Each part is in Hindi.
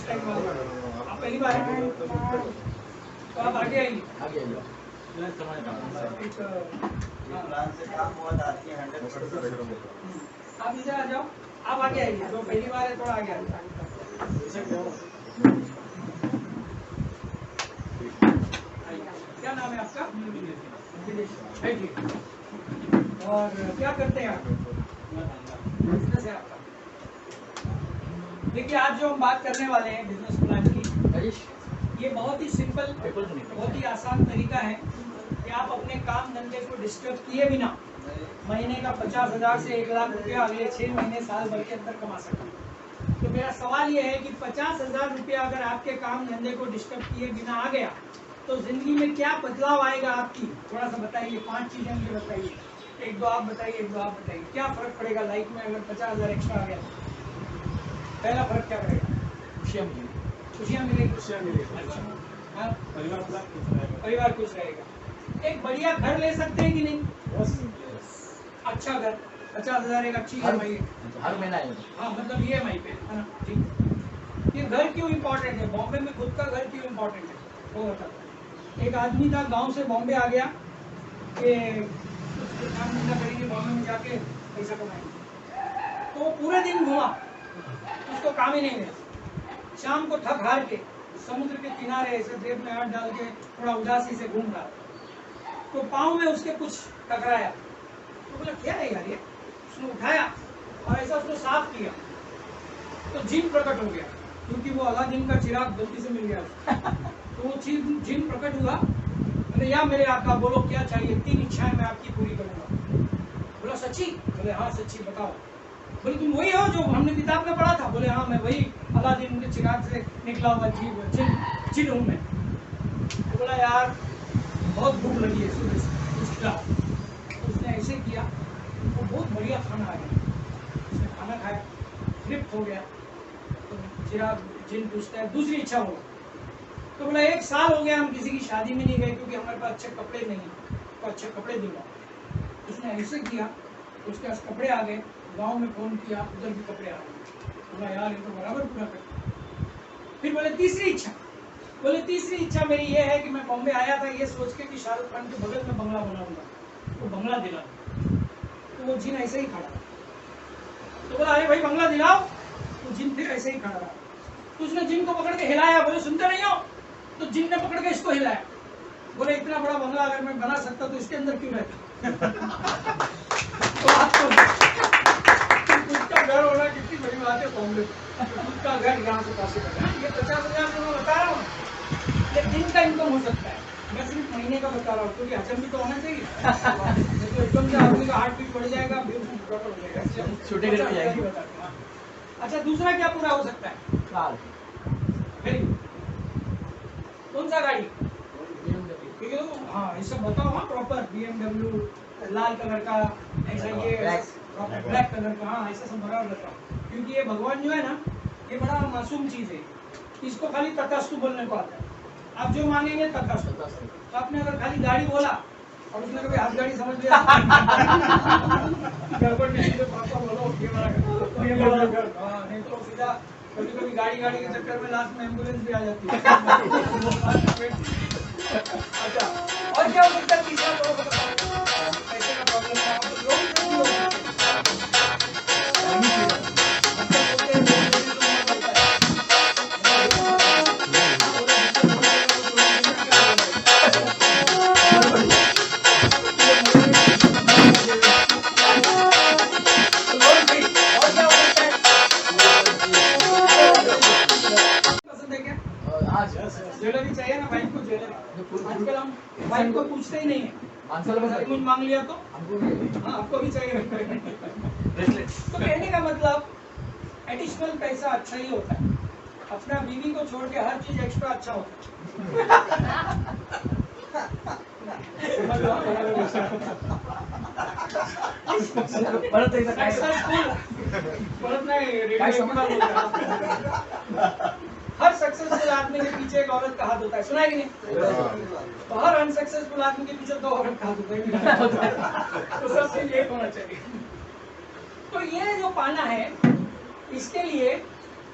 फर्स्ट टाइम वाले आप पहली बार हैं तो आप आगे आइए। प्लान से काम हुआ था आपकी 100%। आप इधर आ जाओ, आप आगे आइए, जो पहली बार है थोड़ा आगे आइए। क्या नाम है आपका? बैठिए। और क्या करते हैं आप? बिजनेस है आपका। देखिए आज जो हम बात करने वाले हैं बिजनेस प्लान की, ये बहुत ही सिंपल, बहुत ही आसान तरीका है कि आप अपने काम धंधे को डिस्टर्ब किए बिना महीने का 50,000 से 1 लाख रुपया अगले 6 महीने साल भर के अंदर कमा सकते हैं। तो मेरा सवाल ये है कि 50,000 रुपया अगर आपके काम धंधे को डिस्टर्ब किए बिना आ गया तो जिंदगी में क्या बदलाव आएगा आपकी? थोड़ा सा बताइए, 5 चीजें मुझे बताइए। एक दो आप बताइए, एक दो आप बताइए। क्या फर्क पड़ेगा लाइफ में अगर 50,000 एक्स्ट्रा आ गया? पहला फर्क क्या पड़ेगा? खुशियाँ मिलेगी। खुशियाँ मिलेगी। अच्छा, हाँ, परिवार खुश रहेगा। एक बढ़िया घर ले सकते हैं कि नहीं? अच्छा घर, 50,000 एक अच्छी EMI हर महीना है। हाँ, मतलब EMI पे है ना। ठीक, ये घर क्यों इम्पोर्टेंट है? बॉम्बे में खुद का घर क्यों इम्पोर्टेंट है वो बताता हूँ। एक आदमी था, गांव से बॉम्बे आ गया कि काम धंधा करेंगे, बॉम्बे में जाके पैसा कमाएंगे। तो वो पूरे दिन घुमा, उसको काम ही नहीं मिला। शाम को थक हार के समुद्र के किनारे ऐसे जेब में हाथ डाल के थोड़ा उदासी से घूम रहा, तो पाँव में उसके कुछ टकराया। तो बोला क्या है यार ये? उसने उठाया और ऐसा उसको साफ किया तो जिन प्रकट हो गया, क्योंकि वो अलादीन का चिराग गलती से मिल गया। तो वो जिन प्रकट हुआ, बोले या मेरे आका बोलो क्या चाहिए, 3 इच्छाएं मैं आपकी पूरी करूंगा। बोला सच्ची? बोले हाँ सच्ची, बताओ। बोले तुम वही हो जो हमने किताब में पढ़ा था? बोले हाँ मैं वही अलादीन के चिराग से निकला हुआ जिन हूँ मैं। तो बोला यार बहुत भूख लगी है सुबह से, कुछ खिलाओ। उसने ऐसे किया, वो बहुत बढ़िया खाना आ गया। उसने खाना खाया, तृप्त हो गया। तो चिराग जिन पूछता है दूसरी इच्छा हो। तो बोला 1 साल हो गया हम किसी की शादी में नहीं गए क्योंकि हमारे पास अच्छे कपड़े नहीं हैं, तो अच्छे कपड़े दूंगा। उसने ऐसे किया, उसके पास कपड़े आ गए। गांव में फोन किया, उधर भी कपड़े आ गए। बोला यार ये तो बराबर पूरा कर। फिर बोले तीसरी इच्छा। बोले तीसरी इच्छा मेरी ये है कि मैं बॉम्बे आया था ये सोच के कि शाहरुख खान के बगल में बंगला बनाऊंगा, तो बंगला दिला। तो वो जिन ऐसे ही खड़ा। तो बोला अरे भाई बंगला दिलाओ। तो जिन फिर ऐसे ही खड़ा रहा। तो उसने जिन को पकड़ के हिलाया। बोले सुनते नहीं हो? तो जिन ने पकड़ के इसको हिलाया। बोले इतना बड़ा बंगला अगर मैं बना सकता तो इसके अंदर क्यों रहता? तो आपको खुद का घर होना कितनी बड़ी बात है बॉम्बे। खुद का घर यहाँ से पास करना, ये 50,000 में मैं बता रहा हूँ। ये दिन का इनकम हो सकता है, मैं सिर्फ महीने का बता रहा हूँ, क्योंकि हजम भी तो होना चाहिए। तो एकदम से आदमी का हार्ट बीट बढ़ जाएगा, हो जाएगा, छोटे घर में जाएगी। अच्छा दूसरा क्या पूरा हो सकता है? कार। Very good. कौन सा गाड़ी? हाँ ऐसा बताओ। हाँ प्रॉपर BMW लाल कलर का, ऐसा ये ब्लैक कलर का, हाँ ऐसा सब बराबर बताओ। क्योंकि ये भगवान जो है ना, ये बड़ा मासूम चीज है, इसको खाली तथास्तु बोलने को आता है। आप जो मांगेंगे तथास्तु। तो आपने अगर खाली गाड़ी बोला और उसने कभी हाथ गाड़ी समझ लिया गड़बड़ नहीं, तो पापा बोलो ये वाला घर। हाँ नहीं तो सीधा कभी कभी गाड़ी के चक्कर में लास्ट में एम्बुलेंस भी आ जाती है। अच्छा और क्या हो सकता है? तीसरा तो पैसे का प्रॉब्लम है, जो भी हो सकता ज्वेलरी चाहिए ना भाई को? ज्वेलरी आजकल हम भाई को पूछते ही नहीं है, कुछ मांग लिया तो हाँ आपको भी चाहिए। तो कहने का मतलब एडिशनल पैसा अच्छा ही होता है। अपना बीवी को छोड़ के हर चीज एक्स्ट्रा अच्छा होता है। हर सक्सेसफुल आदमी के पीछे एक औरत का हाथ होता है, सुना है कि नहीं? तो हर अनसक्सेसफुल आदमी के पीछे 2 औरत का हाथ होता है। तो सब चीज एक होना चाहिए। तो ये जो पाना है, इसके लिए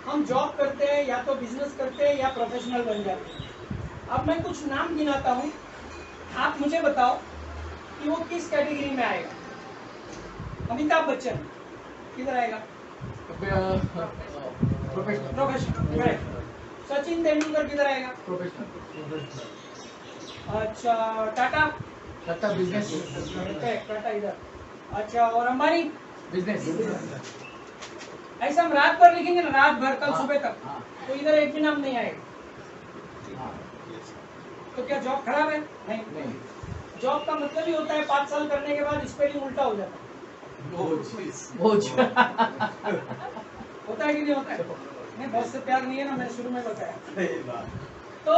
हम जॉब करते हैं या तो बिजनेस करते हैं या प्रोफेशनल बन जाते हैं। अब मैं कुछ नाम गिनाता हूँ, आप मुझे बताओ कि वो किस कैटेगरी में आएगा। अमिताभ बच्चन किधर आएगा? प्रोफेशनल। करेक्ट। सचिन तेंदुलकर किधर आएगा? अच्छा, टाटा बिजनेस। टाटा इधर। अच्छा, और अंबानी? बिजनेस। ऐसा हम रात भर लिखेंगे ना, रात भर कल हाँ, सुबह तक, हाँ। तो इधर एक भी नाम नहीं आएगा। तो क्या जॉब खराब है? नहीं। जॉब का मतलब ही होता है 5 साल करने के बाद स्पेलिंग उल्टा हो जाता है। होता है कि नहीं होता है? नहीं, बहुत से प्यार नहीं है ना, मैंने शुरू में बताया। तो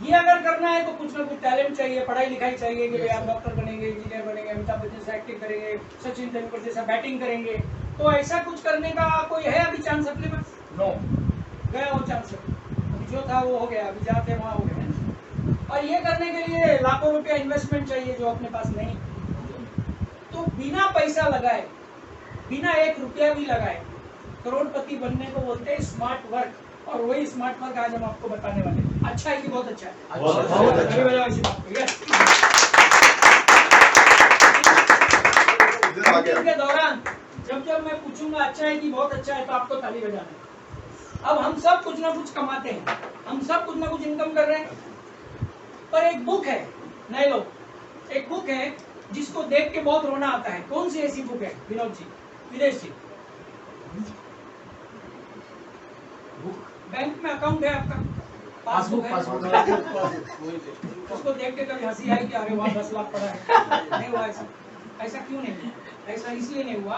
ये अगर करना है तो कुछ ना कुछ टैलेंट चाहिए, पढ़ाई लिखाई चाहिए कि भाई आप डॉक्टर बनेंगे, इंजीनियर बनेंगे, अमिताभ बच्चन से एक्टिंग करेंगे, सचिन तेंदुलकर जैसा बैटिंग करेंगे। तो ऐसा कुछ करने का कोई है अभी चांस अपने पास? नो, गया वो चांस। अभी जो था वो हो गया, अभी जहाँ थे वहाँ हो गया। और ये करने के लिए लाखों रुपया इन्वेस्टमेंट चाहिए जो अपने पास नहीं। तो बिना पैसा लगाए, बिना 1 रुपया भी लगाए करोड़पति बनने को बोलते हैं स्मार्ट वर्क। और वही स्मार्ट वर्क आज हम आपको बताने वाले हैं। अच्छा है कि बहुत अच्छा है? बहुत अच्छा। ताली बजाओ इसी बात पे। यस। मीटिंग के दौरान जब मैं पूछूंगा अच्छा है कि बहुत अच्छा है तो आपको ताली बजाना है। अब हम सब कुछ ना कुछ कमाते हैं, हम सब कुछ ना कुछ इनकम कर रहे हैं, पर एक बुक है, नए लोग, एक बुक है जिसको देख के बहुत रोना आता है। कौन सी ऐसी बुक है विनोद जी, विदेश जी? बैंक में अकाउंट है आपका, पासबुक है, उसको देख के कभी हंसी आई कि अरे वहाँ 10 लाख पड़ा है? नहीं हुआ ऐसा। ऐसा क्यों नहीं हुआ? ऐसा इसलिए नहीं हुआ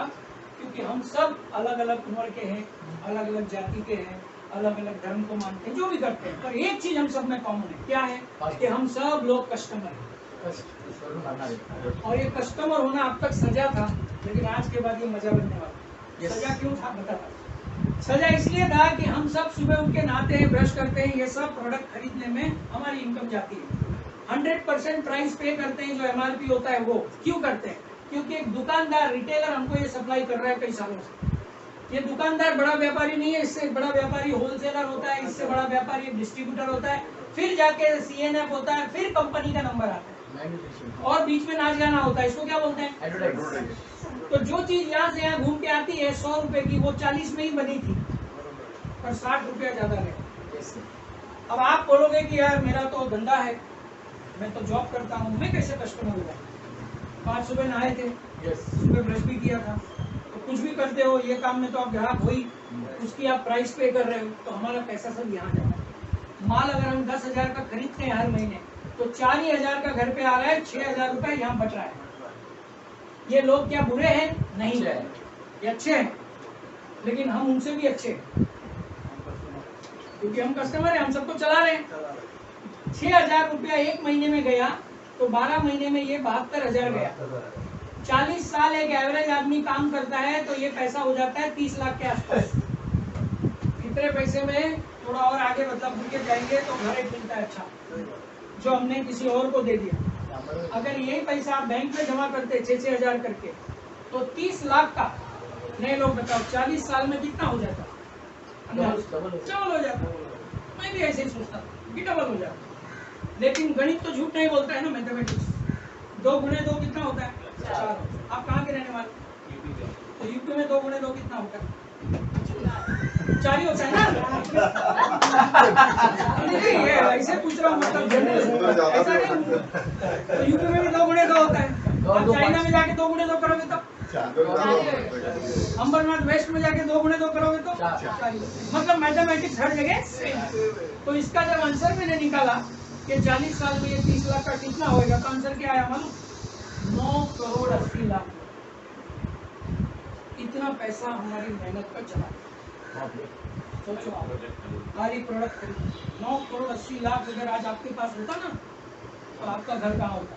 क्योंकि हम सब अलग अलग उम्र के हैं, अलग अलग जाति के हैं, अलग अलग धर्म को मानते हैं, जो भी करते हैं, पर एक चीज हम सब में कॉमन है। क्या है? कि हम सब लोग कस्टमर हैं। और ये कस्टमर होना अब तक सजा था, लेकिन आज के बाद ये मजा बनने वाला। सजा क्यों था बताता? सजा इसलिए था कि हम सब सुबह उठ के नहाते हैं, ब्रश करते हैं, ये सब प्रोडक्ट खरीदने में हमारी इनकम जाती है। 100% प्राइस पे करते हैं, जो MRP होता है वो। क्यों करते हैं? क्योंकि एक दुकानदार, रिटेलर हमको ये सप्लाई कर रहा है कई सालों से। ये दुकानदार बड़ा व्यापारी नहीं है, इससे बड़ा व्यापारी होलसेलर होता है, इससे बड़ा व्यापारी डिस्ट्रीब्यूटर होता है, फिर जाके CNF होता है, फिर कंपनी का नंबर आता है, और बीच में नाच गाना होता है। इसको क्या बोलते हैं? एडवर्टाइज। तो जो चीज यहाँ से यहाँ घूम के आती है 100 रुपए की, वो 40 में ही बनी थी, पर 60 रुपया ज्यादा है। अब आप बोलोगे कि यार मेरा तो धंधा है, मैं तो जॉब करता हूँ, मैं कैसे कस्टमर हो जाऊँ? आज सुबह नहाए थे, सुबह ब्रश भी किया था, तो कुछ भी करते हो, ये काम में तो आप ग्राहक हो ही, उसकी आप प्राइस पे कर रहे हो, तो हमारा पैसा सब यहाँ जा रहा है। माल अगर हम 10,000 का खरीदते हैं हर महीने, तो 4 ही हजार का घर पे आ रहा है, 6,000 रुपए यहाँ बच रहा है। ये लोग क्या बुरे हैं? नहीं, ये अच्छे हैं, लेकिन हम उनसे भी अच्छे हैं, क्योंकि हम कस्टमर हैं, हम सबको चला रहे हैं। 6,000 रुपया एक महीने में गया, तो 12 महीने में ये 72,000 गया। 40 साल एक एवरेज आदमी काम करता है, तो ये पैसा हो जाता है 30 लाख के आसपास। इतने पैसे में थोड़ा और आगे मतलब के जाएंगे तो घर एक मिलता है अच्छा, जो हमने किसी और को दे दिया। अगर यही पैसा आप बैंक में जमा करते 6-6 हजार करके, तो 30 लाख का, नए लोग बताओ 40 साल में कितना हो जाता? डबल हो जाता। मैं भी ऐसे ही सोचता कि डबल हो जाता, लेकिन गणित तो झूठ नहीं बोलता है ना, मैथमेटिक्स। 2 गुणे 2 कितना होता है? 4। आप कहाँ के रहने वाले? तो यूपी में 2 गुणे 2 कितना होता है? 4 ही होता है ना? नहीं, ये ऐसे पूछ रहा हूँ, मतलब जनरल ऐसा नहीं। तो यूपी में भी 2 गुणे 2 होता है। आप चाइना में जाके 2 गुणे 2 करोगे तो? अंबरनाथ वेस्ट में जाके 2 गुणे 2 करोगे तो? मतलब मैथमेटिक्स हर जगह। तो इसका जब आंसर मैंने निकाला कि 40 साल में ये 30 लाख का कितना होएगा, तो आंसर क्या आया मालूम? 9 करोड़ 80 लाख। इतना पैसा हमारी मेहनत का चला। सोचो आप, हमारी प्रोडक्ट खरीद 9 करोड़ 80 लाख अगर आज आपके पास होता ना, तो आपका घर कहाँ होता,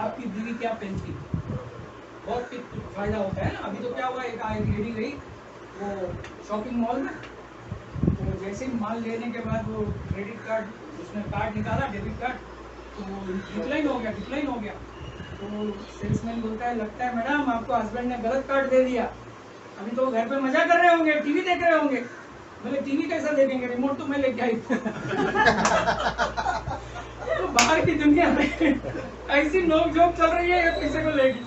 आपकी बीवी क्या पहनती, बहुत फायदा होता है ना। अभी तो क्या हुआ, एक लेडी गई वो शॉपिंग मॉल में, तो जैसे ही माल लेने के बाद वो क्रेडिट कार्ड, उसने कार्ड निकाला, डेबिट कार्ड, तो डिक्लाइन हो गया। तो सेल्समैन बोलता है, लगता है मैडम आपको हस्बैंड ने गलत कार्ड दे दिया। अभी तो घर पे मजा कर रहे होंगे, टीवी देख रहे होंगे, मैंने टीवी कैसा देखेंगे, रिमोट तो मैं लेके आई। तो बाहर की दुनिया में ऐसी नोक-झोंक चल रही है, ये पैसे को लेगी।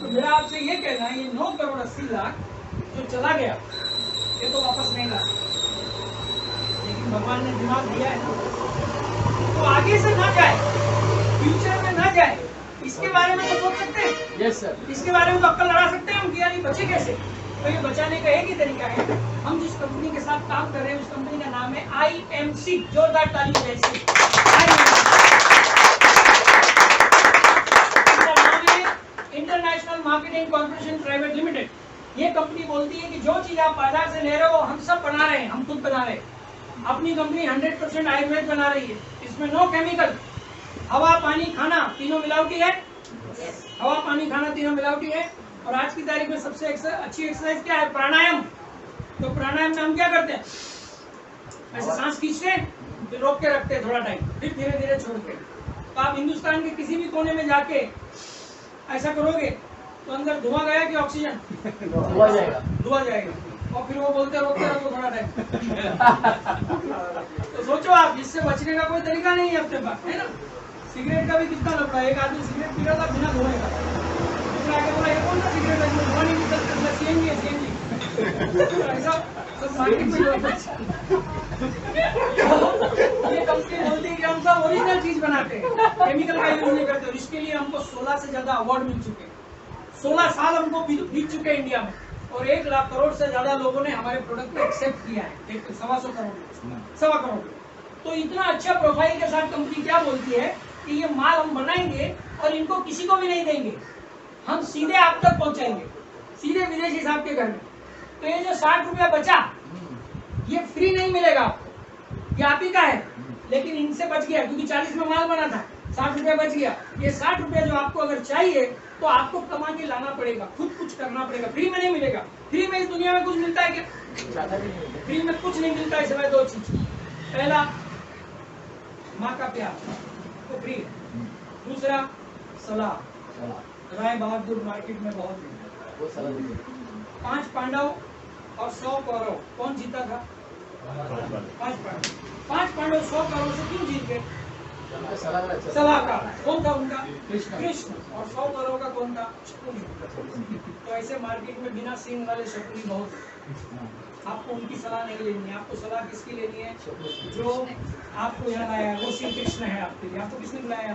तो मेरा आपसे ये कहना है, ये 9 करोड़ 80 लाख जो चला गया, ये तो वापस नहीं ला सकते। लेकिन भगवान ने दिमाग दिया है ना, तो आगे से ना जाए, फ्यूचर में ना जाए, इसके बारे में तो सोच सकते हैं। Yes sir. इसके बारे में तो अक्कल लड़ा सकते हैं हम कि यार ये बचे कैसे। तो ये बचाने का एक ही तरीका है, हम जिस कंपनी के साथ काम कर रहे हैं उस कंपनी का नाम है IMC। जोरदार ताली बजाइए। International marketing corporation private limited. ये कंपनी बोलती है कि जो चीज आप बाजार से ले रहे हो हम सब बना रहे हैं, हम खुद बना रहे हैं। अपनी कंपनी 100% आयुर्वेद बना रही है, इसमें नो केमिकल। हवा पानी खाना तीनों मिलावटी है। हवा पानी खाना तीनों मिलावटी है। और आज की तारीख में सबसे अच्छी एक्सरसाइज क्या है? प्राणायाम। तो प्राणायाम में हम क्या करते हैं? ऐसे सांस खींचते हैं, फिर रोक के रखते हैं थोड़ा टाइम, फिर धीरे धीरे छोड़ते हैं। तो आप हिंदुस्तान के किसी भी कोने में जाके ऐसा करोगे तो अंदर धुआं गया कि ऑक्सीजन? धुआं जाएगा। धुआं जाएगा। और फिर वो बोलते रोकते रहो थोड़ा टाइम। तो सोचो आप, इससे बचने का कोई तरीका नहीं है अपने पास, है ना? सिगरेट का भी कितना लफड़ा है। एक आदमी सिगरेट पी रहा था बिना धुएं का, दूसरा आके बोला ये कौन सा सिगरेट है जिसमें धुआं नहीं निकलता? सीएनजी है, सीएनजी। ऐसा सब मार्केट में ये कंपनी बोलती है कि हम सब ओरिजिनल चीज बनाते हैं, केमिकल का यूज नहीं करते। और इसके लिए हमको 16 से ज्यादा अवार्ड मिल चुके हैं। 16 साल हमको बीत चुके हैं इंडिया में, और 1 लाख करोड़ से ज्यादा लोगों ने हमारे प्रोडक्ट को एक्सेप्ट किया है। 1.25 करोड़, 1.25 करोड़। तो इतना अच्छा प्रोफाइल के साथ कंपनी क्या बोलती है कि ये माल हम बनाएंगे और इनको किसी को भी नहीं देंगे, हम सीधे आप तक पहुंचाएंगे, सीधे विदेशी साहब के घर में। तो ये जो 60 रुपया बचा, ये फ्री नहीं मिलेगा आपको, ये आप ही का है। लेकिन इनसे बच गया क्योंकि 40 में माल बना था, 60 रुपया बच गया। ये 60 रुपया जो आपको अगर चाहिए तो आपको कमा के लाना पड़ेगा, खुद कुछ करना पड़ेगा, फ्री में नहीं मिलेगा। फ्री में इस दुनिया में कुछ मिलता है क्या? फ्री में कुछ नहीं मिलता है, सिवाय 2 चीज। पहला, माँ का प्यार, तो फ्री। दूसरा, सलाह। राय बहादुर मार्केट में बहुत है। 5 पांडव और 100 कौरव, कौन जीता था? 5 पांडव 100 कौरव से क्यों जीत गए? सलाहकार। कौन था उनका? कृष्ण। और 100 कौरव का कौन था? शकुनी। तो ऐसे मार्केट में बिना सींग वाले शकुनी बहुत है। आपको उनकी सलाह नहीं लेनी है, आपको सलाह किसकी लेनी है? जो आपको यहाँ लाया है, वो श्री कृष्ण है आपके लिए। आपको किसने बुलाया?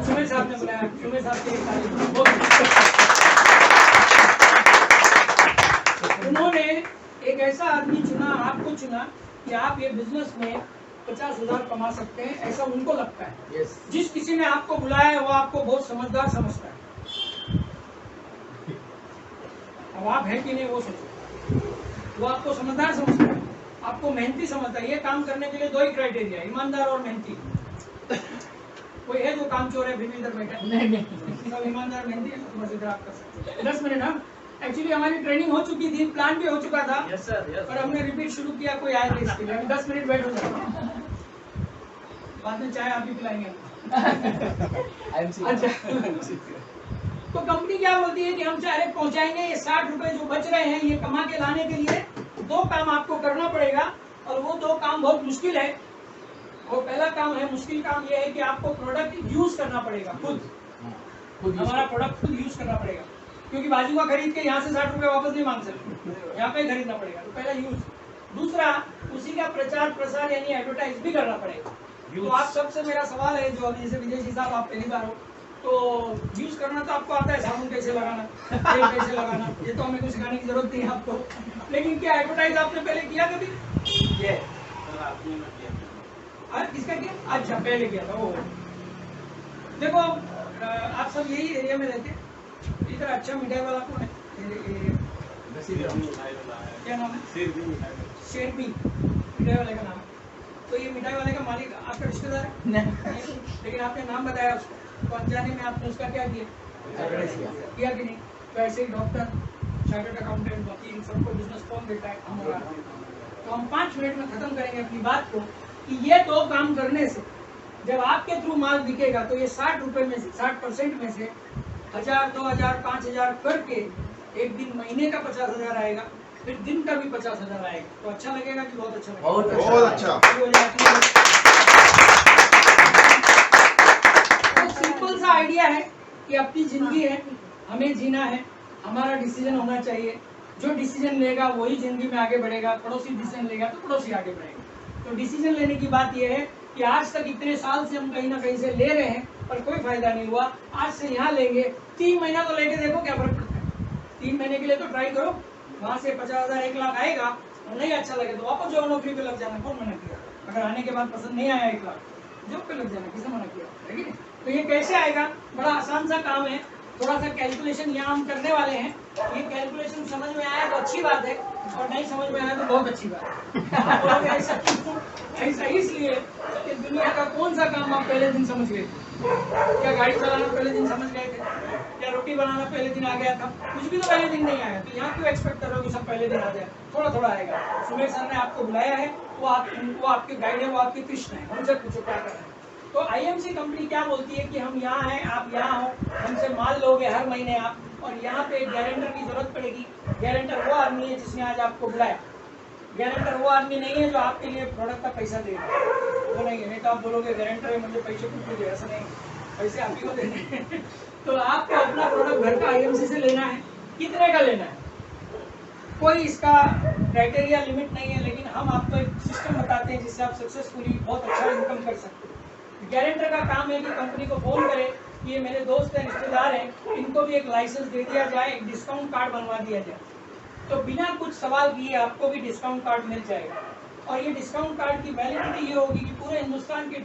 सुमेश साहब ने बुलाया। सुमेश साहब के उन्होंने एक ऐसा आदमी चुना, आपको चुना कि आप ये बिजनेस में 50,000 कमा सकते हैं, ऐसा उनको लगता है। yes. जिस किसी ने आपको बुलाया है वो आपको बहुत समझदार समझता है। अब आप हैं कि नहीं वो सोचो। वो आपको समझदार समझता है, आपको मेहनती समझता है। ये काम करने के लिए 2 ही क्राइटेरिया, ईमानदार और मेहनती। कोई है जो काम चोर है फिर भी इधर बैठा? नहीं। सब ईमानदार मेहनती है, तो बस इधर आप कर सकते हैं। 10 मिनट। हाँ, एक्चुअली हमारी ट्रेनिंग हो चुकी थी, प्लान भी हो चुका था। yes, sir, yes, और हमने रिपीट शुरू किया, कोई आया नहीं इसके लिए। अभी 10 मिनट बैठ हो जाए, बाद में चाय आप ही पिलाएंगे। अच्छा। तो कंपनी क्या बोलती है कि हम डायरेक्ट पहुंचाएंगे। ये 60 रुपए जो बच रहे हैं, ये कमा के लाने के लिए 2 काम आपको करना पड़ेगा, और वो 2 काम बहुत मुश्किल है। वो पहला काम है, मुश्किल काम ये है कि आपको प्रोडक्ट यूज करना पड़ेगा, खुद हमारा प्रोडक्ट खुद यूज करना पड़ेगा, क्योंकि बाजू का खरीद के यहाँ से 60 रुपए वापस नहीं मांग सकते, यहाँ पे खरीदना पड़ेगा। तो पहला यूज। दूसरा, उसी का प्रचार प्रसार यानी एडवर्टाइज भी करना पड़ेगा। तो आप सबसे मेरा सवाल है, जो अभी जैसे विदेशी साहब आप पहली बार हो, तो यूज करना तो आपको आता है, साबुन कैसे लगाना, तेल कैसे लगाना, ये तो हमें कुछ सिखाने की जरूरत नहीं है आपको। लेकिन क्या एडवर्टाइज आपने पहले किया कभी? किसका किया? अच्छा, पहले किया था। देखो, आप सब यही एरिया में रहते, इधर अच्छा मिठाई वाला कौन है? क्या नाम है? शेरपी मिठाई वाले का नाम है। तो ये मिठाई वाले का मालिक आपका रिश्तेदार है? नहीं। लेकिन आपने नाम बताया उसको, तो अनजाने में आपने उसका क्या किया कि नहीं? तो ऐसे ही डॉक्टर, चार्टर्ड अकाउंटेंट, वकील, सबको बिजनेस कौन देता है? हम। तो हम 5 मिनट में खत्म करेंगे अपनी बात को कि ये 2 काम करने से जब आपके थ्रू माल बिकेगा तो ये 60 रुपए में से 60% में से 1000, 2000, 5000 करके एक दिन महीने का 50,000 आएगा, फिर दिन का भी 50,000 आएगा। तो अच्छा लगेगा कि बहुत अच्छा लगेगा? बहुत अच्छा। तो सिंपल सा आइडिया है कि अपनी जिंदगी है, हमें जीना है, हमारा डिसीजन होना चाहिए। जो डिसीजन लेगा वही जिंदगी में आगे बढ़ेगा। पड़ोसी डिसीजन लेगा तो पड़ोसी आगे बढ़ेगा। तो डिसीजन लेने की बात यह है कि आज तक इतने साल से हम कहीं ना कहीं से ले रहे हैं पर कोई फायदा नहीं हुआ। आज से यहाँ लेंगे, 3 महीना तो लेके देखो क्या फर्क पड़ता है। 3 महीने के लिए तो ट्राई करो, वहाँ से 50,000 1 लाख आएगा और नहीं अच्छा लगे तो वापस जो नौकरी पे लग जाना। कौन मना किया? अगर आने के बाद पसंद नहीं आया 1 लाख जॉब पे लग जाना, किसने मना किया? है कि नहीं? तो ये कैसे आएगा? बड़ा आसान सा काम है। थोड़ा सा कैलकुलेशन यहाँ हम करने वाले हैं। ये कैलकुलेशन समझ में आया तो अच्छी बात है और नहीं समझ में आया तो बहुत अच्छी बात है। ऐसा इसलिए कि दुनिया का कौन सा काम आप पहले दिन समझ गए? क्या गाड़ी चलाना पहले दिन समझ गए थे? क्या रोटी बनाना पहले दिन आ गया था? कुछ भी तो पहले दिन नहीं आया। तो यहाँ क्यों एक्सपेक्ट कर रहे हो कि सब पहले दिन आ जाए? थोड़ा थोड़ा आएगा। सुमेर सर ने आपको बुलाया है, वो आपके गाइड है, वो आपके कृष्ण है। उनसे पूछो क्या करना है। तो आईएमसी कंपनी क्या बोलती है कि हम यहाँ हैं, आप यहाँ हो, हमसे माल लोगे हर महीने आप, और यहाँ पे एक गारंटर की जरूरत पड़ेगी। गारंटर वो आदमी है जिसने आज आपको बुलाया। गारंटर वो आदमी नहीं है जो आपके लिए प्रोडक्ट का पैसा देगा, वो नहीं है। नहीं तो आप बोलोगे गारंटर है, मुझे पैसे कुछ दे, ऐसा नहीं, पैसे आप ही को देने। तो आपको अपना प्रोडक्ट घर का आईएमसी से लेना है। कितने का लेना है कोई इसका क्राइटेरिया लिमिट नहीं है, लेकिन हम आपको एक सिस्टम बताते हैं जिससे आप सक्सेसफुली बहुत अच्छा इनकम कर सकते हैं। गारंटर का काम है कि कंपनी को फोन करे कि ये मेरे दोस्त हैं, रिश्तेदार हैं, इनको भी एक लाइसेंस दे दिया जाए, एक डिस्काउंट कार्ड बनवा दिया जाए। तो बिना कुछ सवाल किए आपको भी डिस्काउंट कार्ड मिल जाएगा। और ये डिस्काउंट कार्ड की वैलिडिटी ये होगी कि पूरे हिंदुस्तान के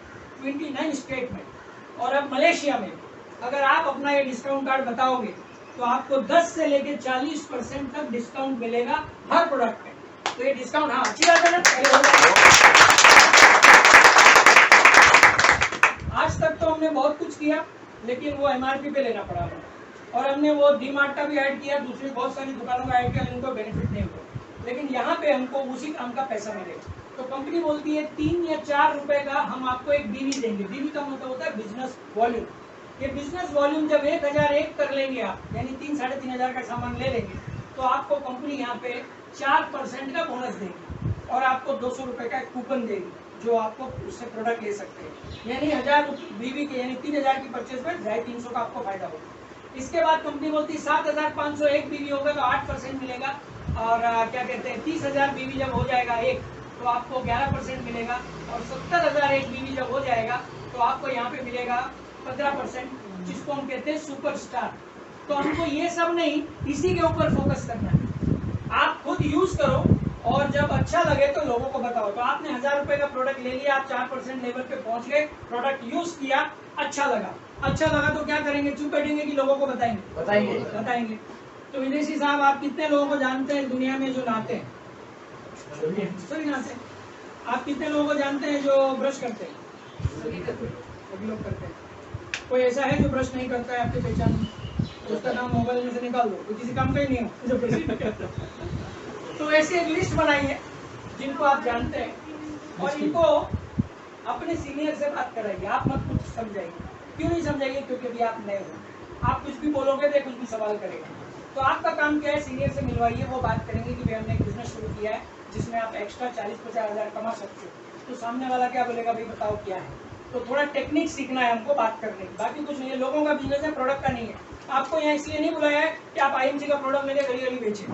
29 स्टेट में और अब मलेशिया में अगर आप अपना ये डिस्काउंट कार्ड बताओगे तो आपको 10 से लेकर 40% तक डिस्काउंट मिलेगा हर प्रोडक्ट में। तो ये डिस्काउंट, हाँ अच्छी बात है ना? पहले हो जाएगा। आज तक तो हमने बहुत कुछ किया लेकिन वो एमआरपी पे लेना पड़ा हमें, और हमने वो डीमार्ट का भी ऐड किया, दूसरी बहुत सारी दुकानों का ऐड किया, उनको बेनिफिट नहीं हुआ। लेकिन यहाँ पे हमको उसी काम का पैसा मिलेगा। तो कंपनी बोलती है 3 या 4 रुपए का हम आपको एक बीवी देंगे। बीवी का मतलब होता है बिजनेस वॉल्यूम। ये बिजनेस वॉल्यूम जब 1001 कर लेंगे आप, यानी 3-3.5 हजार का सामान ले लेंगे, तो आपको कंपनी यहाँ पे 4% का बोनस देगी और आपको 200 रुपए का एक कूपन देगी जो आपको उससे प्रोडक्ट ले सकते हैं। यानी 1000 बीवी के, यानी 3000 की परचेज में 350 का आपको फायदा होगा। इसके बाद कंपनी बोलती है 7501 बीवी होगा तो 8% मिलेगा, और क्या कहते हैं 30,000 बीवी जब हो जाएगा एक तो आपको 11% मिलेगा, और 70,001 बीवी जब हो जाएगा तो आपको यहाँ पे मिलेगा 15%, जिसको हम कहते हैं सुपरस्टार। तो हमको ये सब नहीं, इसी के ऊपर फोकस करना है। आप खुद यूज करो और जब अच्छा लगे तो लोगों को बताओ। तो आपने 1000 रुपए का प्रोडक्ट ले लिया, आप 4% लेवल पे पहुंच गए, प्रोडक्ट यूज किया, अच्छा लगा तो क्या करेंगे? चुप बैठेंगे कि लोगों को बताएंगे। तो विदेशी साहब, आप कितने लोगों को जानते हैं दुनिया में जो नहाते हैं? सभी नहाते हैं। आप कितने लोगों को जानते हैं जो ब्रश करते हैं? सभी लोग करते हैं। कोई ऐसा है जो ब्रश नहीं करता है आपकी पहचान में? उसका नाम मोबाइल में से निकाल दो, तो किसी काम का ही नहीं हो जो ब्रश नहीं करता। तो ऐसे एक लिस्ट बनाइए जिनको आप जानते हैं और इनको अपने सीनियर से बात कराइए। आप मत कुछ समझाइए। क्यों नहीं समझाइए? क्योंकि अभी आप नए हो। आप कुछ भी बोलोगे तो कुछ भी सवाल करेगा। तो आपका काम क्या है? सीनियर से मिलवाइए, वो बात करेंगे कि भाई हमने एक बिजनेस शुरू किया है जिसमें आप एक्स्ट्रा 40-50 हजार कमा सकते हो। तो सामने वाला क्या बोलेगा? भाई बताओ क्या है। तो थोड़ा टेक्निक सीखना है हमको बात करने की, बाकी कुछ नहीं है। लोगों का बिजनेस है, प्रोडक्ट का नहीं है। आपको यहाँ इसलिए नहीं बुलाया है कि आप आईएमसी का प्रोडक्ट लेके गली गली बेचे।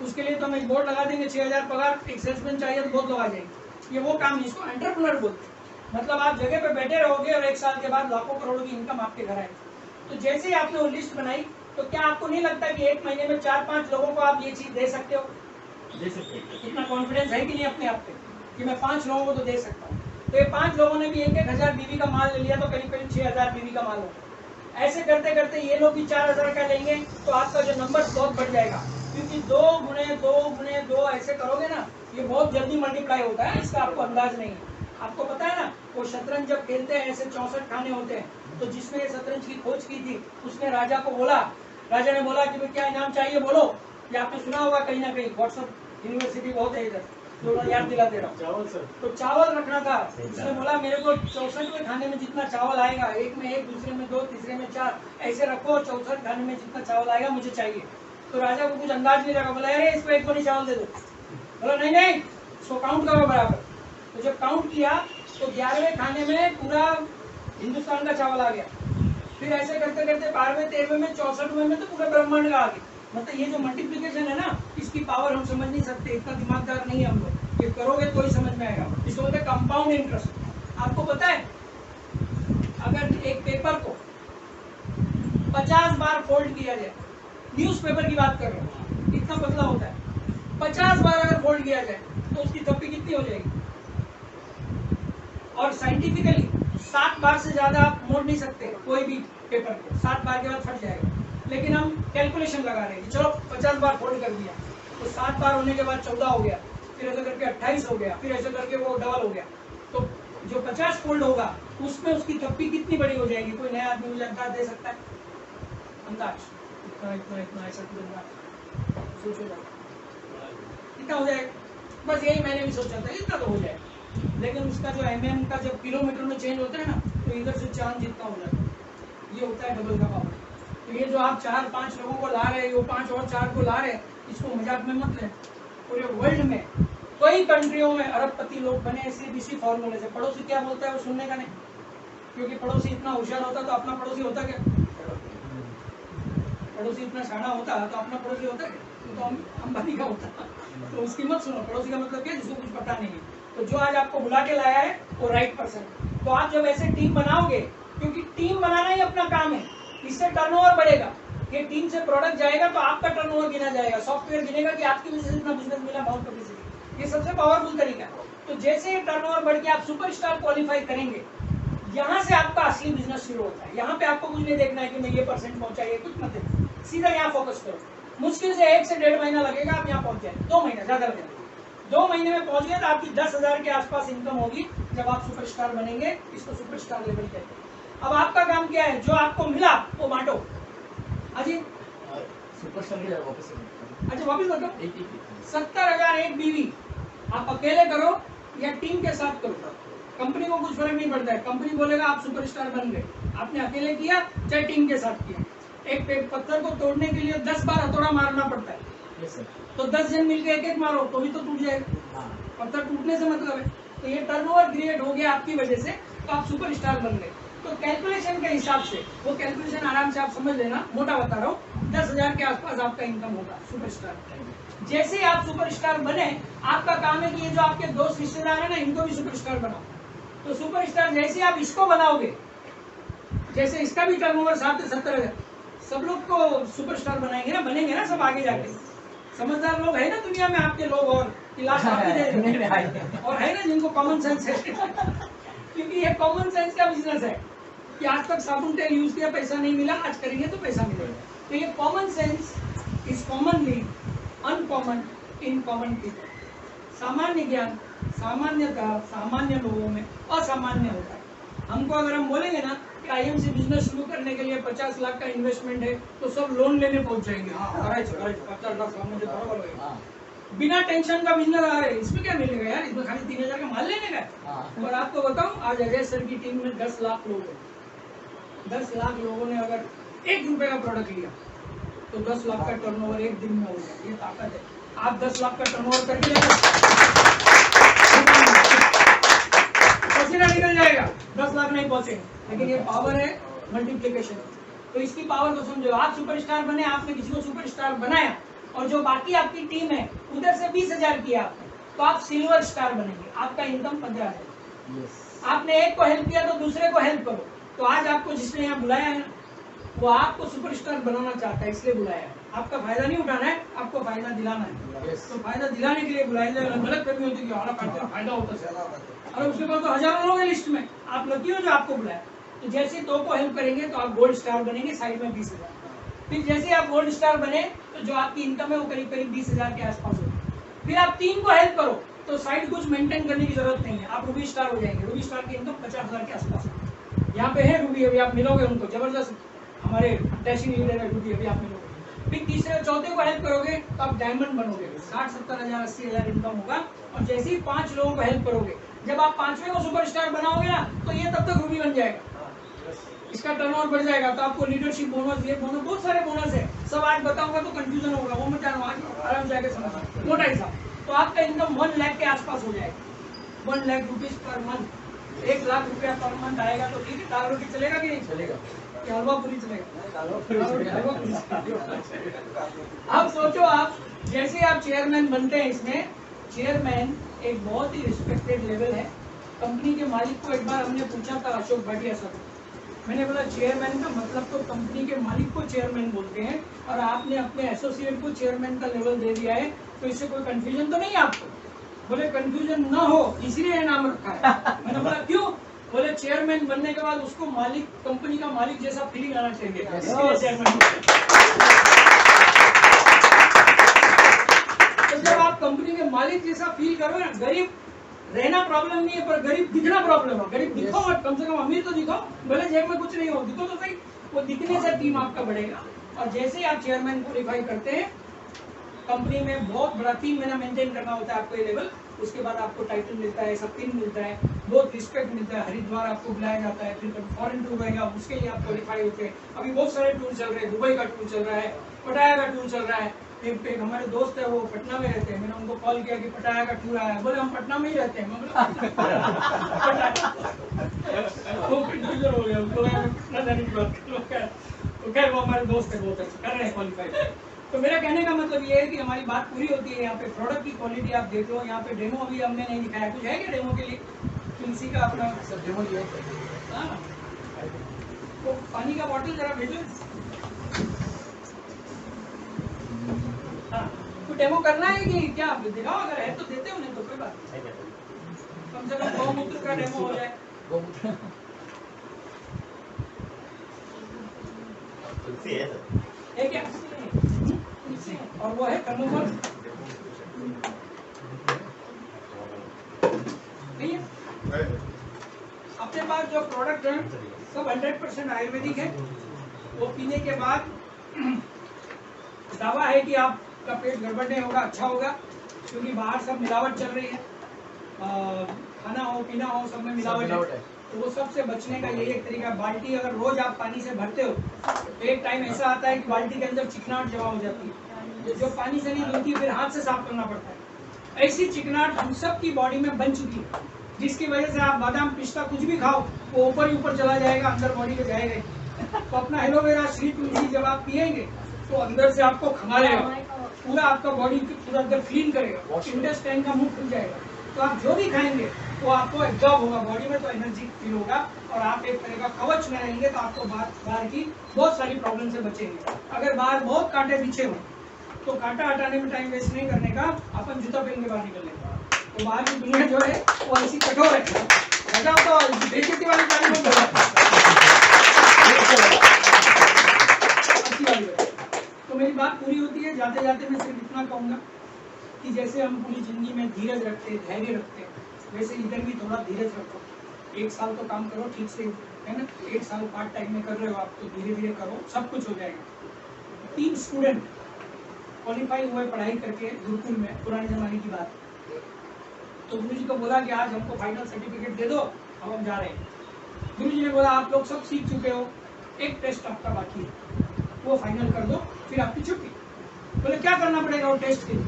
उसके लिए तो हम एक बोर्ड लगा देंगे, 6000 पगार, एक सेल्समैन चाहिए तो बहुत लोग आ जाएंगे। ये वो काम जिसको एंटरप्रेन्योर बोलते हैं। मतलब आप जगह पे बैठे रहोगे और 1 साल के बाद लाखों करोड़ों की इनकम आपके घर आएगी। तो जैसे ही आपने वो लिस्ट बनाई, तो क्या आपको नहीं लगता कि 1 महीने में 4-5 लोगों को आप ये चीज दे सकते हो? दे सकते हैं। इतना कॉन्फिडेंस है कि नहीं अपने आप पे कि मैं 5 लोगों को तो दे सकता हूँ? तो ये 5 लोगों ने भी 1-1 हजार बीवी का माल ले लिया तो करीब 6000 बीवी का माल होगा। ऐसे करते करते ये लोग भी 4000 का लेंगे तो आपका जो नंबर बहुत बढ़ जाएगा, क्योंकि 2 गुणे 2 ऐसे करोगे ना, ये बहुत जल्दी मल्टीप्लाई होता है। इसका आपको अंदाज नहीं है। आपको पता है ना, वो शतरंज जब खेलते हैं ऐसे 64 खाने होते हैं, तो जिसने शतरंज की खोज की थी उसने राजा को बोला, राजा ने बोला कि क्या इनाम चाहिए बोलो। ये आपने सुना होगा कहीं ना कहीं, व्हाट्सएप यूनिवर्सिटी बहुत है इधर, तो याद दिला दे रहा हूँ। चावल सर, तो चावल रखना था। उसने बोला मेरे को 64वें खाने में जितना चावल आएगा, एक में 1, दूसरे में 2, तीसरे में 4, ऐसे रखो, 64 खाने में जितना चावल आएगा मुझे चाहिए। तो राजा को कुछ अंदाज नहीं लगा, बोला अरे इसको 1 बोरी चावल दे दो। बोला नहीं नहीं, इसको काउंट करो बराबर। तो जब काउंट किया तो 11वें खाने में पूरा हिंदुस्तान का चावल आ गया। फिर ऐसे करते करते 12वें 13वें में 64वें में तो पूरे ब्रह्मांड का आ गया। मतलब ये जो मल्टीप्लिकेशन है ना, इसकी पावर हम समझ नहीं सकते, इतना दिमागदार नहीं है हम लोग। ये करोगे तो ही समझ में आएगा। इसको बोलते हैं कंपाउंड इंटरेस्ट। आपको पता है अगर एक पेपर को 50 बार फोल्ड किया जाए, न्यूज़पेपर की बात कर रहा हूँ, इतना पतला होता है, 50 बार अगर फोल्ड किया जाए तो उसकी थप्पी कितनी हो जाएगी? और साइंटिफिकली 7 बार से ज्यादा आप मोड़ नहीं सकते कोई भी पेपर को, 7 बार के बाद फट जाएगा। लेकिन हम कैलकुलेशन लगा रहे हैं, चलो 50 बार फोल्ड कर दिया तो 7 बार होने के बाद 14 हो गया, फिर ऐसे करके 28 हो गया, फिर ऐसे करके वो डबल हो गया। तो जो 50 फोल्ड होगा उसमें उसकी थप्पी कितनी बड़ी हो जाएगी? कोई नया आदमी मुझे अंदाज दे सकता है? अंदाज इतना इतना इतना ऐसा सोचो कितना हो जाएगा? बस यही मैंने भी सोचा था, इतना तो हो जाए। लेकिन उसका जो mm का जब किलोमीटर में चेंज होता है ना, तो इधर से चांद जितना हो जाता है। ये होता है डबल का पावर। तो ये जो आप 4-5 लोगों को ला रहे हैं, वो 5 और 4 को ला रहे हैं, इसको मजाक में मत लें। पूरे वर्ल्ड में कई कंट्रियों में अरबपति लोग बने इसी फॉर्मूले से। पड़ोसी क्या बोलता है वो सुनने का नहीं, क्योंकि पड़ोसी इतना होशियार होता तो अपना पड़ोसी होता क्या? पड़ोसी इतना शाना होता तो अपना पड़ोसी होता क्या? तो अंबानी का होता। तो उसकी मत सुनो। पड़ोसी का मतलब क्या? जिसको कुछ पता नहीं है। तो जो आज आपको बुला के लाया है वो राइट पर्सन। तो आप जब ऐसे टीम बनाओगे, क्योंकि टीम बनाना ही अपना काम है, इससे टर्नओवर बढ़ेगा। ये टीम से प्रोडक्ट जाएगा तो आपका टर्नओवर गिना जाएगा, सॉफ्टवेयर गिनेगा कि आपकी वजह से इतना बिजनेस मिला, बहुत पब्लिसिटी। ये सबसे पावरफुल तरीका है। तो जैसे ही टर्नओवर बढ़ के आप सुपरस्टार क्वालिफाई करेंगे, यहाँ से आपका असली बिजनेस शुरू होता है। यहाँ पे आपको कुछ नहीं देखना है कि मैं ये परसेंट पहुंचा, ये कुछ मत देखना, सीधा यहाँ फोकस करो। मुश्किल से 1 से 1.5 महीना लगेगा, आप यहाँ पहुंच जाए। 2 महीना ज्यादा लगेगा। 2 महीने में पहुंच गए तो आपकी 10,000 के आसपास इनकम होगी जब आप सुपरस्टार बनेंगे। इसको सुपरस्टार लेवल कहते हैं। अब आपका काम क्या है? जो आपको मिला वो बांटो। अजी सुपरस्टार के वापस अच्छा वापिस बताओ। 70,000 एक बीवी आप अकेले करो या टीम के साथ करो, कंपनी को कुछ फर्क नहीं पड़ता है। कंपनी बोलेगा आप सुपरस्टार बन गए। आपने अकेले किया चाहे टीम के साथ किया। एक पत्थर को तोड़ने के लिए 10 बार हथौड़ा मारना पड़ता है। Yes sir. तो 10 जन मिलकर एक मारो तो भी तो टूट जाएगा। पत्थर टूटने से मतलब है। तो ये टर्नओवर क्रिएट हो गया आपकी वजह से, तो आप सुपरस्टार बन गए। तो कैलकुलेशन के हिसाब से, वो कैलकुलेशन आराम से आप समझ लेना, मोटा बता रहा हूँ, 10,000 के आसपास आपका इनकम होगा सुपरस्टार। जैसे ही आप सुपरस्टार बने, आपका काम है कि ये जो आपके दोस्त रिश्तेदार है ना, इनको भी सुपरस्टार बनाओ। तो सुपरस्टार जैसे आप इसको बनाओगे, जैसे इसका भी टर्नओवर 7 से 70,000, सब लोग को सुपरस्टार बनाएंगे ना, बनेंगे ना सब आगे जाके। समझदार लोग है ना दुनिया में आपके लोग, और इलाज और है ना जिनको कॉमन सेंस है। क्योंकि ये कॉमन सेंस का बिजनेस है कि आज तक साबुन तेल यूज किया, पैसा नहीं मिला, आज करेंगे तो पैसा मिलेगा। तो ये common sense is commonly uncommon in common people. सामान्य ज्ञान सामान्यतः सामान्य लोगों में असामान्य होता है। हमको अगर हम बोलेंगे ना कि आईएमसी बिजनेस शुरू करने के लिए 50 लाख का इन्वेस्टमेंट है, तो सब लोन लेने पहुंच जाएंगे। हाँ 50 लाख मुझे बराबर होगा, बिना टेंशन का बिजनेस आ रहे हैं। इसमें क्या मिलेगा यार? इसमें खाली 3,000 का माल लेने का। और आपको बताऊं, आज अजय सर की टीम में 10 लाख लोग हैं। 10 लाख लोगों ने अगर 1 रुपए का प्रोडक्ट लिया तो 10 लाख का टर्नओवर एक दिन में हो जाए। ये ताकत है। आप 10 लाख का टर्नओवर करके पसीना निकल जाएगा, 10 लाख नहीं पहुंचेंगे। लेकिन ये पावर है मल्टीप्लिकेशन। तो इसकी पावर को समझो। आप सुपरस्टार बने, आपने किसी को सुपरस्टार बनाया, और जो बाकी आपकी टीम है उधर से 20,000 किया आपने, तो आप सिल्वर स्टार बनेंगे। आपका इनकम 15,000। आपने एक को हेल्प किया तो दूसरे को हेल्प करो। तो आज आपको जिसने यहाँ बुलाया है ना, वो आपको सुपरस्टार बनाना चाहता है, इसलिए बुलाया है। आपका फायदा नहीं उठाना है, आपको फायदा दिलाना है। तो फायदा दिलाने के लिए बुलाया जाए। गलत कभी होती है, फायदा होता है, और उसके बाद तो हजारों लोग हैं लिस्ट में, आप लकी हो जो आपको बुलाया। तो जैसे 2 को हेल्प करेंगे तो आप गोल्ड स्टार बनेंगे, साइड में 20,000। फिर जैसे आप गोल्ड स्टार बने तो जो आपकी इनकम है वो करीब करीब 20,000 के आसपास होगी। फिर आप 3 को हेल्प करो तो साइड कुछ मेंटेन करने की जरूरत नहीं है, आप रूबी स्टार हो जाएंगे। रूबी स्टार की इनकम 50,000 के आसपास है। यहाँ पे है रूबी, अभी आप मिलोगे उनको, जबरदस्त हमारे डैशिंग लीडर है रूबी, अभी आप मिलोगे। फिर तीसरे चौथे को हेल्प करोगे तो आप डायमंड बनोगे, 60-70,000 80,000 इनकम होगा। और जैसे ही 5 लोगों को हेल्प करोगे, जब आप 5वें को सुपरस्टार बनाओगे ना, तो ये तब तक रूबी बन जाएगा। इसका टर्नओवर बढ़ जाएगा तो आपको लीडरशिप बोनस, ये बोनस, बहुत सारे बोनस है। सब आज बताऊंगा तो कंफ्यूजन होगा, वो मैं आराम से आके समझ, मोटा हिसाब। तो आपका इनकम 1 लाख के आसपास हो जाएगा, 1 lakh rupees per month, 1 lakh रुपया पर मंथ आएगा तो ठीक है। दाल रोटी चलेगा कि नहीं चलेगा? कि हलवा पूरी चलेगा? अब सोचो, आप जैसे आप चेयरमैन बनते हैं, इसमें चेयरमैन एक बहुत ही रिस्पेक्टेड लेवल है। कंपनी के मालिक को एक बार हमने पूछा था, अशोक भाटिया सर, मैंने बोला चेयरमैन का मतलब तो कंपनी के मालिक को चेयरमैन बोलते हैं और आपने अपने एसोसिएट को चेयरमैन का लेवल दे दिया है, तो इससे कोई कंफ्यूजन तो नहीं आपको? बोले कंफ्यूजन ना हो इसलिए नाम रखा है। मैंने बोला क्यों? बोले चेयरमैन बनने के बाद उसको मालिक, कंपनी का मालिक जैसा फीलिंग आना चाहिए, इसलिए चेयरमैन। तो जब आप कंपनी के मालिक जैसा फील करो ना, गरीब रहना प्रॉब्लम नहीं है पर गरीब दिखना प्रॉब्लम है। गरीब दिखो मत, कम से कम अमीर तो दिखो, भले जेब में कुछ नहीं हो, दिखो तो सही। वो दिखने से टीम आपका बढ़ेगा। और जैसे ही आप चेयरमैन क्वालिफाई करते हैं, कंपनी में बहुत बड़ा 3 महीना मेंटेन करना होता है आपको ये लेवल, उसके बाद आपको टाइटल मिलता है, सब पिन मिलता है, बहुत रिस्पेक्ट मिलता है, हरिद्वार आपको बुलाया जाता है, फिर फॉरेन टूर रहेगा, उसके लिए आप क्वालिफाई होते हैं। अभी बहुत सारे टूर चल रहे हैं, दुबई का टूर चल रहा है, पटाया का टूर चल रहा है। एक हमारे दोस्त है, वो पटना में रहते हैं, मैंने उनको कॉल किया कि पटाया का टूर आया, बोले हम पटना में ही रहते हैं। मैं बोला वो कंफ्यूजन हो गया, उनको पटना जाने की बात कर, तो खैर वो हमारे दोस्त है, बहुत अच्छा कर रहे हैं क्वालिफाई। तो मेरा कहने का मतलब ये है कि हमारी बात पूरी होती है। यहाँ पे प्रोडक्ट की क्वालिटी आप देख लो, यहाँ पे डेमो अभी हमने नहीं दिखाया, कुछ है क्या डेमो के लिए? तुलसी का अपना सब डेमो लिया है। हाँ, तो पानी का बॉटल जरा भेजो। हाँ, तो डेमो करना है कि क्या? दिखाओ, अगर है तो देते हो, नहीं तो कोई बात नहीं। कम से कम गौमूत्र का डेमो हो जाए। तुलसी है सर। है क्या? और वो है कन्नूमल नहीं है? अपने पास जो प्रोडक्ट है सब 100% आयुर्वेदिक है। वो पीने के बाद दावा है कि आपका पेट गड़बड़ नहीं होगा, अच्छा होगा, क्योंकि बाहर सब मिलावट चल रही है। खाना हो पीना हो सब में मिलावट है, तो वो सबसे बचने का यही एक तरीका। बाल्टी अगर रोज आप पानी से भरते हो तो एक टाइम ऐसा आता है कि बाल्टी के अंदर चिकनाहट जमा हो जाती है, जो पानी से नहीं धुलती, फिर हाथ से साफ करना पड़ता है। ऐसी चिकनाहट हम सब की बॉडी में बन चुकी है, जिसकी वजह से आप बादाम पिस्ता कुछ भी खाओ वो ऊपर ही ऊपर चला जाएगा, अंदर बॉडी में जाएगा। तो अपना एलोवेरा श्री तुलसी जब आप पिएंगे तो अंदर से आपको खंगालेगा, पूरा आपका बॉडी पूरा अंदर क्लीन करेगा, इंटेस्टाइन का मुख खुल जाएगा। तो आप जो भी खाएंगे वो आपको एब्जॉर्ब होगा बॉडी में, तो एनर्जी फील होगा और आप एक तरह का कवच में रहेंगे। तो आपको बाहर की बहुत सारी प्रॉब्लम से बचेंगे। अगर बाहर बहुत कांटे पीछे हो तो कांटा हटाने में टाइम वेस्ट नहीं करने का, अपन जूता पहन के बाहर निकलने का। तो बाहर की दुनिया जो है वो ऐसी कठोर है। बजाओ तो बेइज्जती वाली ताली मत बजाओ। तो मेरी बात पूरी होती है। जाते जाते मैं सिर्फ इतना कहूँगा कि जैसे हम पूरी जिंदगी में धीरज रखते, धैर्य रखते, वैसे इधर भी थोड़ा धीरज रखो। 1 साल तो काम करो ठीक से, है ना? 1 साल पार्ट टाइम में कर रहे हो आप, तो धीरे धीरे करो, सब कुछ हो जाएगा। 3 स्टूडेंट क्वालिफाई हुए पढ़ाई करके गुरुकुल में, पुराने जमाने की बात। तो गुरु जी को बोला कि आज हमको फाइनल सर्टिफिकेट दे दो, अब हम जा रहे हैं। गुरु जी ने बोला आप लोग सब सीख चुके हो, एक टेस्ट आपका बाकी है, वो फाइनल कर दो, फिर आपकी छुट्टी। बोले क्या करना पड़ेगा वो टेस्ट के लिए?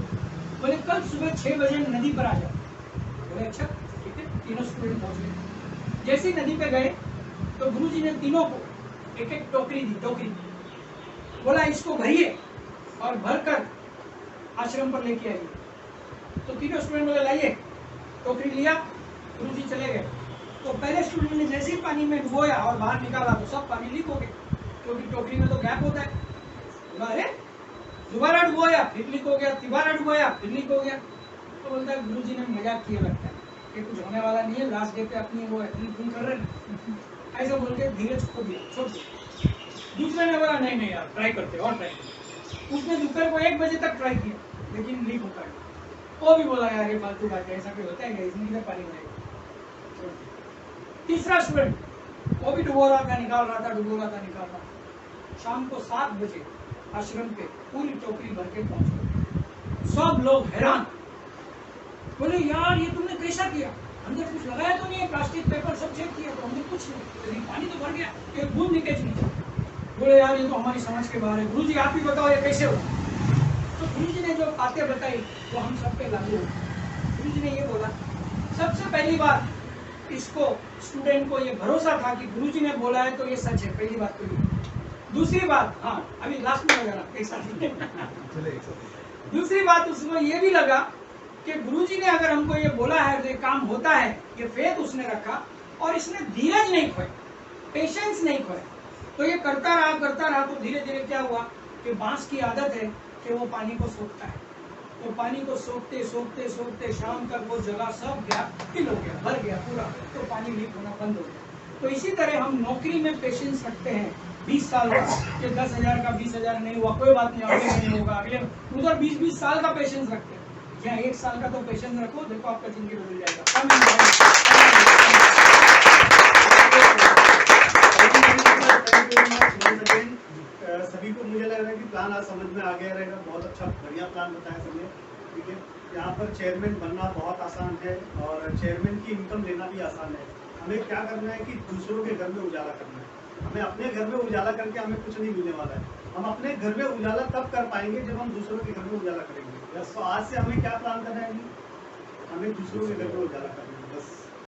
बोले कल सुबह 6 बजे नदी पर आ जाओ। बोले अच्छा ठीक है। तीनों स्टूडेंट पहुंच गए। जैसे ही नदी पे गए तो गुरु जी ने तीनों को एक एक टोकरी दी, टोकरी बोला इसको भरिए और भरकर आश्रम पर लेके आइए। तो तीनों स्टूडेंट बोले लाइए। टोकरी लिया, गुरु जी चले गए। तो पहले स्टूडेंट ने जैसे ही पानी में डुबोया और बाहर निकाला तो सब पानी लीक हो गए, क्योंकि टोकरी में तो गैप होता है। बोला अरे दोबारा डुबोया फिर लीक हो गया, तिबारा डुबोया फिर लीक हो गया। तो बोलता है गुरु जी ने मजाक किया लगता है कि कुछ होने वाला नहीं है, लास्ट डे पे अपनी वो फुल कर रहे हैं। ऐसा बोल के धीरज खो दिया, छोड़ दिया। दूसरे ने बोला नहीं नहीं यार ट्राई करते और ट्राई करते। उसने दोपहर को 1 बजे तक ट्राई किया लेकिन लीक होता है। वो भी बोला यार ये फालतू बात है, ऐसा कोई होता है इसमें किधर पानी जाएगा। तीसरा स्टूडेंट वो भी डुबो रहा था, निकाल रहा था, डुबो रहा था, निकाल रहा था। शाम को 7 बजे आश्रम पे पूरी टोकरी भर के पहुंच गए। सब लोग हैरान, बोले यार ये तुमने कैसा किया? अंदर कुछ लगाया तो नहीं है, प्लास्टिक पेपर सब चेक किया तो हमने कुछ नहीं, लेकिन पानी तो भर गया, एक बूंद लीकेज नहीं। बोले यार ये तो हमारी समझ के बाहर है, गुरुजी आप ही बताओ ये कैसे हो। तो गुरुजी ने जो बातें बताई वो हम सब पे लागू हो। गुरुजी ने ये बोला, सबसे पहली बात इसको स्टूडेंट को ये भरोसा था कि गुरुजी ने बोला है तो ये सच है, पहली बात तो ये। दूसरी बात, हाँ अभी लास्ट में लगा एक साथ दूसरी बात उसको ये भी लगा कि गुरुजी ने अगर हमको ये बोला है तो ये काम होता है, ये फेथ उसने रखा और इसने धीरज नहीं खोया, पेशेंस नहीं खोया। तो ये करता रहा तो धीरे धीरे क्या हुआ कि बांस की आदत है कि वो पानी को सोखता है, तो पानी को सोखते सोखते सोखते शाम तक वो जगह सब गया, फिल हो गया, भर गया पूरा, तो पानी लीक होना बंद हो गया। तो इसी तरह हम नौकरी में पेशेंस रखते हैं 20 साल का, कि 10,000 का 20,000 नहीं हुआ कोई बात नहीं, अगले महीने होगा, अगले उधर 20-20 साल का पेशेंस रखते हैं। यहाँ 1 साल का तो पेशेंस रखो, देखो आपका जिंदगी बदल जाएगा। सभी को मुझे लग रहा है कि प्लान आज समझ में आ गया रहेगा, बहुत अच्छा बढ़िया प्लान बताया सबने। ठीक है, यहाँ पर चेयरमैन बनना बहुत आसान है और चेयरमैन की इनकम लेना भी आसान है। हमें क्या करना है कि दूसरों के घर में उजाला करना है। हमें अपने घर में उजाला करके हमें कुछ नहीं मिलने वाला है। हम अपने घर में उजाला तब कर पाएंगे जब हम दूसरों के घर में उजाला करेंगे। बस तो आज से हमें क्या प्लान करना है, हमें दूसरों के घर में उजाला करना है बस।